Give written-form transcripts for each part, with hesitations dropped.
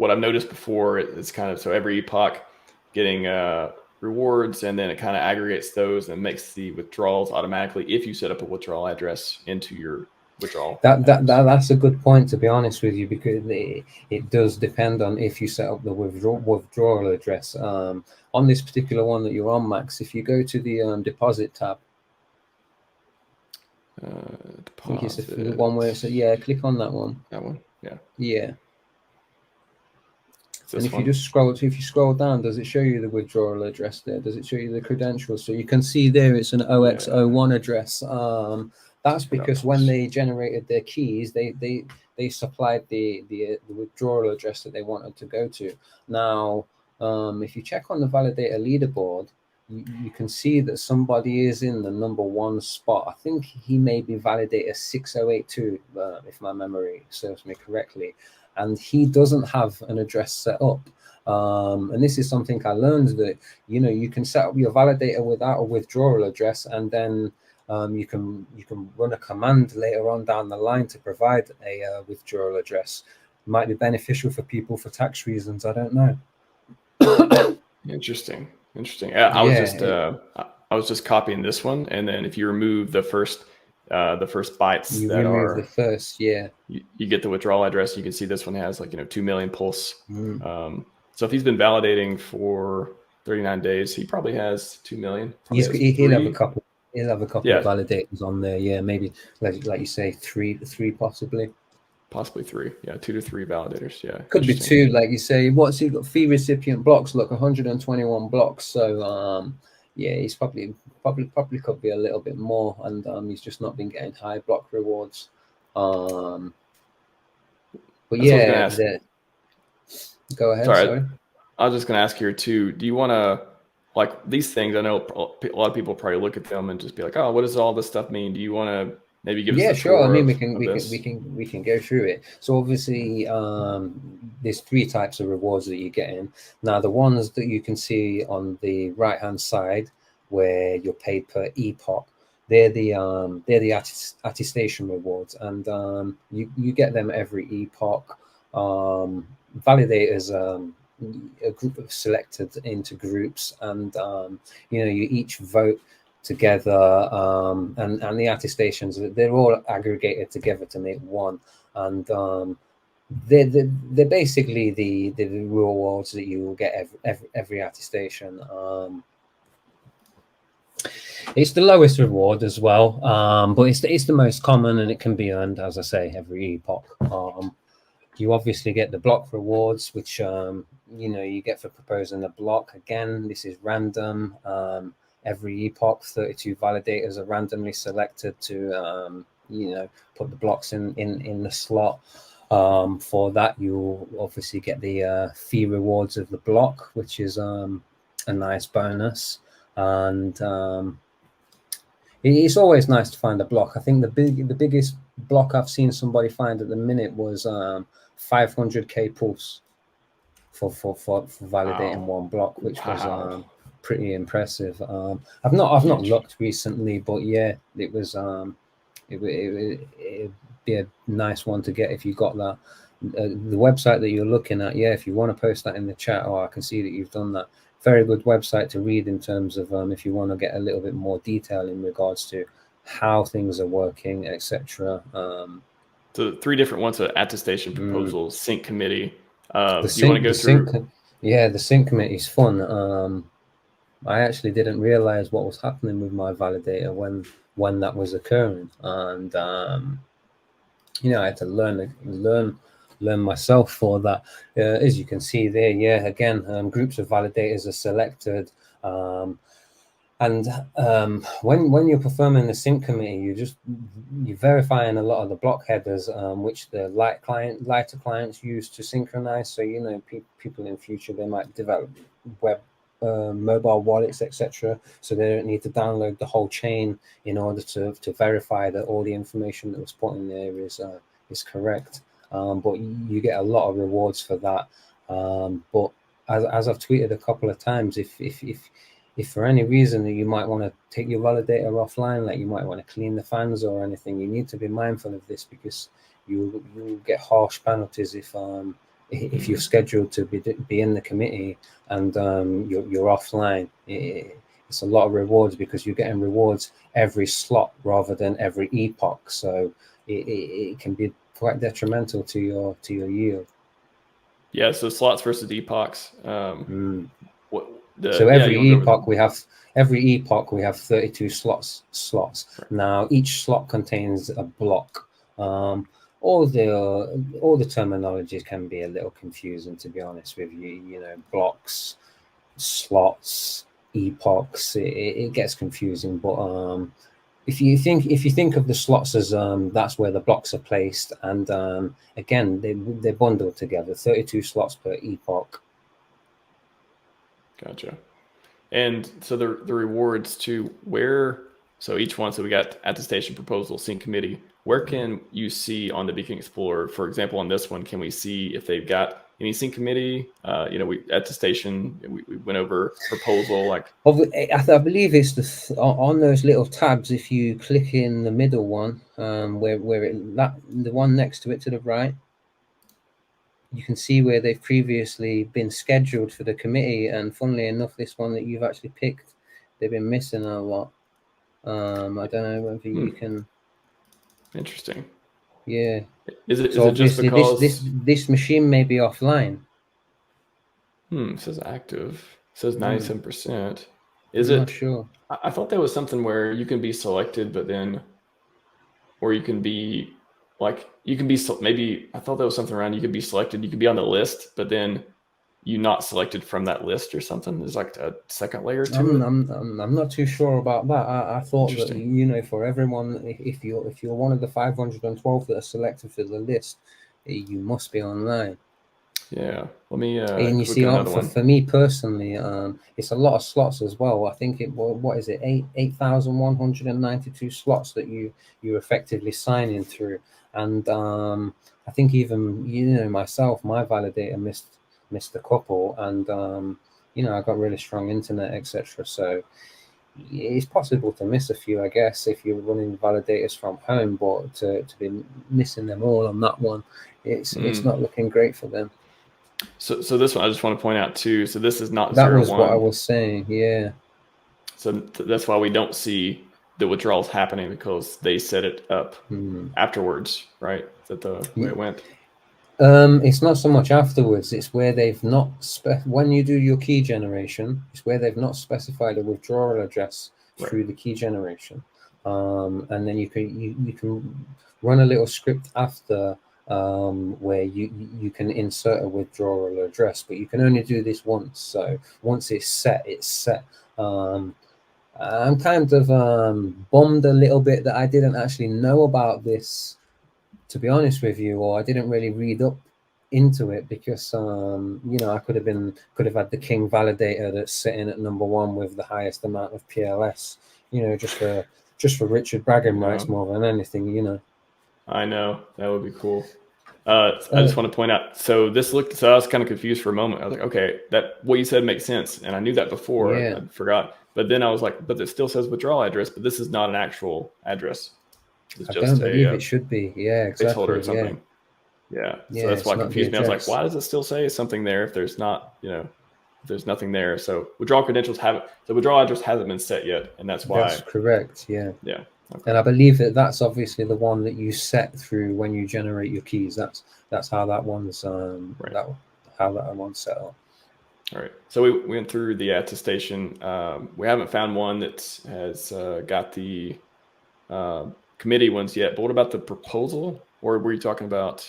what I've noticed before is kind of, so every epoch getting rewards, and then it kind of aggregates those and makes the withdrawals automatically if you set up a withdrawal address into your withdrawal. That's a good point, to be honest with you, because it does depend on if you set up the withdrawal address. On this particular one that you're on, Max, if you go to the deposit tab, I think it's the one where it's click on that one. That one, yeah. Yeah. And if you scroll down, does it show you the withdrawal address there? Does it show you the credentials? So you can see there it's an OX01 address. That's because when they generated their keys, they supplied the withdrawal address that they wanted to go to. Now, if you check on the validator leaderboard, you can see that somebody is in the number 1 spot. I think he may be validator 6082, if my memory serves me correctly. And he doesn't have an address set up. And this is something I learned, that, you can set up your validator without a withdrawal address, and then you can run a command later on down the line to provide a withdrawal address. Might be beneficial for people for tax reasons. I don't know. Interesting. I was just copying this one, and then if you remove the first bytes you get the withdrawal address. You can see this one has 2 million pulse. So if he's been validating for 39 days, he probably has 2 million. He'll have a couple of validators on there. Yeah, maybe like you say, three possibly 3. 2 to 3 validators. Yeah, could be 2, like you say. What's he got? Fee recipient blocks, look, 121 blocks. So he's probably could be a little bit more, and he's just not been getting high block rewards. But go ahead. Sorry. I was just going to ask here too. Do you want to, like, these things? I know a lot of people probably look at them and just be like, "Oh, what does all this stuff mean?" Do you want to maybe give us? Yeah, sure. I mean, we can go through it. So obviously, there's 3 types of rewards that you're getting. Now, the ones that you can see on the right hand side, where you're paid per epoch, they're the attestation rewards, and you get them every epoch. Validators a group of selected into groups, and you each vote together, and the attestations, they're all aggregated together to make one, and they're basically the rewards that you will get every attestation. It's the lowest reward as well, but it's the most common, and it can be earned, as I say, every epoch. You obviously get the block rewards, which you get for proposing a block. Again, this is random. Every epoch, 32 validators are randomly selected to put the blocks in the slot. For that, you'll obviously get the fee rewards of the block, which is a nice bonus. And it's always nice to find a block. I think the biggest block I've seen somebody find at the minute was 500k pulse for validating one block, which was pretty impressive. I've not looked recently, but yeah, it was it'd be a nice one to get if you got that. The website that you're looking at, if you want to post that in the chat, I can see that you've done that. Very good website to read in terms of if you want to get a little bit more detail in regards to how things are working, etc. So 3 different ones: attestation, proposals, sync committee. Do you want to go through? The sync committee is fun. I actually didn't realize what was happening with my validator when that was occurring, and I had to learn myself for that. As you can see there, again, groups of validators are selected, and when you're performing the sync committee, you're verifying a lot of the block headers, which the lighter clients use to synchronize. So people in future, they might develop web mobile wallets, etc. So they don't need to download the whole chain in order to verify that all the information that was put in there is correct. But you get a lot of rewards for that. But as I've tweeted a couple of times, if for any reason that you might want to take your validator offline, like you might want to clean the fans or anything, you need to be mindful of this, because you get harsh penalties if you're scheduled to be in the committee and you're offline, it's a lot of rewards because you're getting rewards every slot rather than every epoch. So it can be quite detrimental to your yield. Yeah, so slots versus epochs. So every epoch we have 32 slots. Right. Now each slot contains a block. All the terminologies can be a little confusing, to be honest with you. You know, blocks, slots, epochs. It gets confusing, but if you think of the slots as that's where the blocks are placed, and again they're bundled together. 32 slots per epoch. Gotcha. And so the rewards to where, so each one, so we got attestation, proposal, sync committee. Where can you see on the Beacon Explorer, for example, on this one, can we see if they've got any sync committee? We attestation, we went over proposal, like. I believe it's on those little tabs. If you click in the middle one, the one next to it to the right, you can see where they've previously been scheduled for the committee. And funnily enough, this one that you've actually picked, they've been missing a lot. I don't know whether you can. Interesting. Yeah. Is it just because this machine may be offline? It says active. It says 97%. I'm not sure. I thought there was something where you can be selected, but then, or you can be maybe I thought there was something around you could be selected. You could be on the list, but then you not selected from that list or something. There's like a second layer to it. I'm not too sure about that. I thought that, for everyone, if you're one of the 512 that are selected for the list, you must be online. Yeah, let me. And you see, for me personally, it's a lot of slots as well. I think what is it, 8,192 slots that you're effectively signing through, and I think even myself, my validator missed a couple, and I got really strong internet, etc. So it's possible to miss a few, I guess, if you're running validators from home, but to be missing them all on that one, it's not looking great for them. So this one I just want to point out too. So this is not that 0-1. Was what I was saying. Yeah. So that's why we don't see the withdrawals happening, because they set it up afterwards, right? Is that the way it went? It's not so much afterwards. It's where they've not when you do your key generation, it's where they've not specified a withdrawal address through the key generation, and then you can run a little script after. Where you can insert a withdrawal address, but you can only do this once. So once it's set, it's set. I'm kind of bummed a little bit that I didn't actually know about this, to be honest with you, or I didn't really read up into it, because I could have had the king validator that's sitting at number 1 with the highest amount of PLS, just for Richard bragging rights more than anything, I know, that would be cool. I just want to point out, so I was kind of confused for a moment. I was like, okay, what you said makes sense, and I knew that before. I forgot, but then I was like, but it still says withdrawal address, but this is not an actual address. It's I don't believe it should be. Yeah, exactly. Placeholder or something. Yeah. So that's why it confused me. I was like, why does it still say something there if there's not, if there's nothing there? So withdrawal credentials the withdrawal address hasn't been set yet, and that's why. That's correct. Yeah. Yeah. Okay. And I believe that's obviously the one that you set through when you generate your keys. That's how that one's how that one's set up. All right. So we went through the attestation. We haven't found one that has got the committee ones yet. But what about the proposal? Or were you talking about?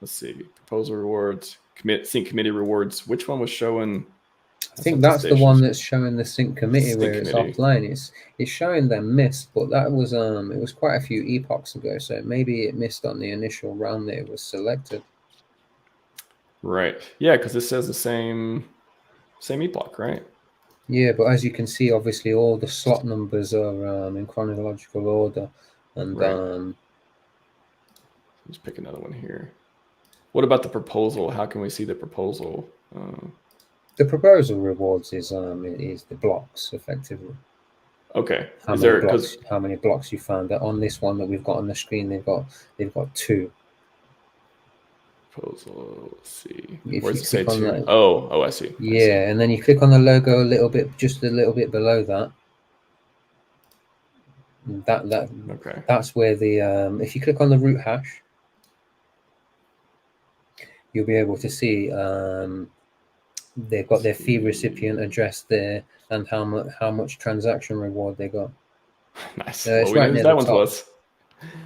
Let's see. Proposal rewards, sync committee rewards. Which one was showing? I think that's the one that's showing the sync committee where it's offline. It's showing them missed, but that was it was quite a few epochs ago, so maybe it missed on the initial round that it was selected. Right. Yeah, because it says the same epoch, right? Yeah, but as you can see, obviously all the slot numbers are in chronological order, and let's pick another one here. What about the proposal? How can we see the proposal? The proposal rewards is the blocks, effectively. Okay. How many blocks you found? On this one that we've got on the screen, they've got 2. proposal. Let's see. If Where's you it say click on to? that, Oh, I see. yeah, I see. and then you click on the logo a little bit, just a little bit below that. Okay. That's where the if you click on the root hash, you'll be able to see they've got their fee recipient address there and how much transaction reward they got. Nice. Well, It's we know right who near that the one top. was.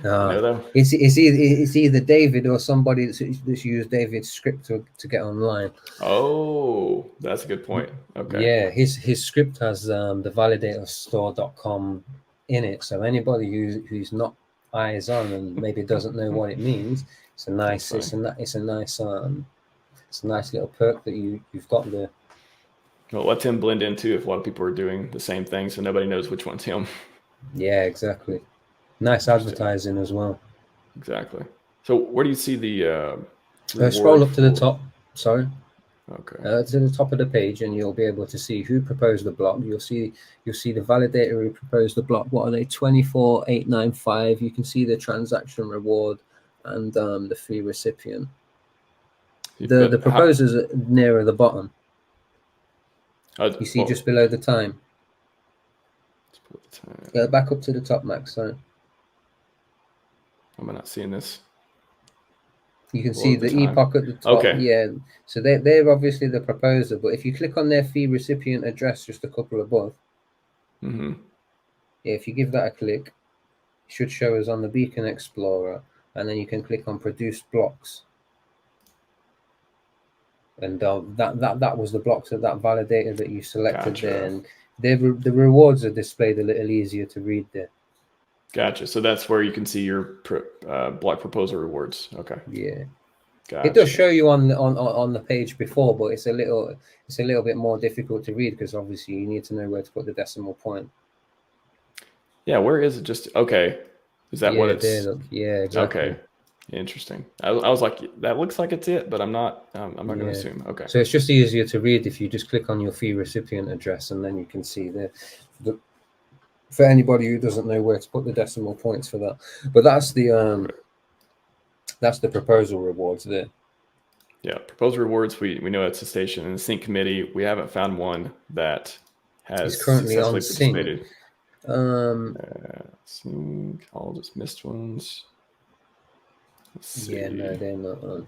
You know them. It's either David or somebody that's used David's script to get online. Oh, that's a good point. Okay. Yeah, his script has the validatorstore.com in it, so anybody who's not eyes on and maybe doesn't know what it means, it's a nice little perk that you've got there. Well, let him blend in too if a lot of people are doing the same thing, so nobody knows which one's him. Yeah, exactly. Nice advertising as well. Exactly. So where do you see the Scroll reward up to the for? top. Sorry. Okay. To the top of the page, and you'll be able to see who proposed the block. You'll see the validator who proposed the block. What are they? 24,895. You can see the transaction reward and the fee recipient. The proposers are nearer the bottom. You see just below the time. Let's put the time. Go back up to the top, Max. Sorry. Am I not seeing this? You can see the epoch at the top. Okay. Yeah. So they're obviously the proposer, but if you click on their fee recipient address just a couple above, if you give that a click, it should show us on the Beacon Explorer, and then you can click on Produce Blocks. And that was the blocks of that validator that you selected. Gotcha. There, and the rewards are displayed a little easier to read there. Gotcha. So that's where you can see your block proposal rewards. Okay. Yeah. Gotcha. It does show you on the page before, but it's a little bit more difficult to read because obviously you need to know where to put the decimal point. Yeah. Where is it? Just okay. Is that what it's? There, look. Yeah. Exactly. Okay. Interesting. I was like, that looks like it's it, but I'm not going to assume. Okay. So it's just easier to read if you just click on your fee recipient address, and then you can see the for anybody who doesn't know where to put the decimal points for that. But that's the proposal rewards there. Yeah, proposal rewards. We know it's a station in the sync committee. We haven't found one that has currently on participated. Sync. All just missed ones. Yeah, no, they're not on.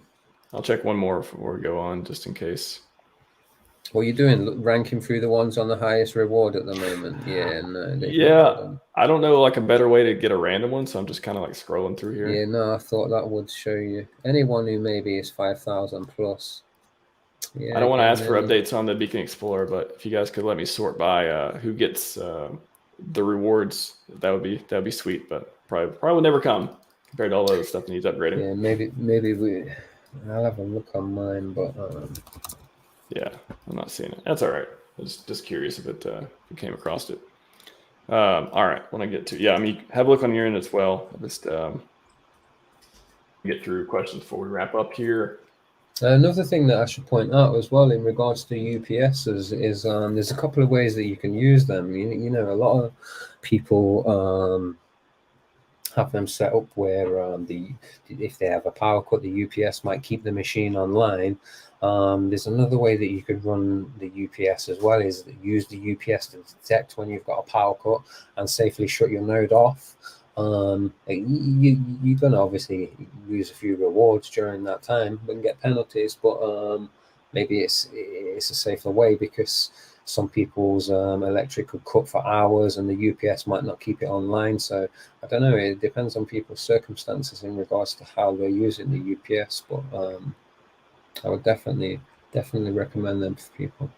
I'll check one more before we go on, just in case. What are you doing? Ranking through the ones on the highest reward at the moment? Yeah, no. Yeah, I don't know like a better way to get a random one, so I'm just kind of like scrolling through here. Yeah, no, I thought that would show you anyone who maybe is 5,000 plus. Yeah, I don't want to ask for updates on the Beacon Explorer, but if you guys could let me sort by who gets the rewards, that would be sweet. But probably will never come compared to all the other stuff that needs upgrading. Yeah, maybe I'll have a look on mine, but yeah, I'm not seeing it. That's all right. I was just curious if we came across it. All right, when I get to I mean, have a look on your end as well. I'll just get through questions before we wrap up here. Another thing that I should point out as well in regards to UPSs is there's a couple of ways that you can use them. You know, a lot of people have them set up where if they have a power cut, the UPS might keep the machine online. There's another way that you could run the UPS as well, is use the UPS to detect when you've got a power cut and safely shut your node off. You're going to obviously lose a few rewards during that time and get penalties, but maybe it's a safer way because some people's electric could cut for hours and the UPS might not keep it online. So I don't know, it depends on people's circumstances in regards to how they're using the UPS, but I would definitely recommend them for people.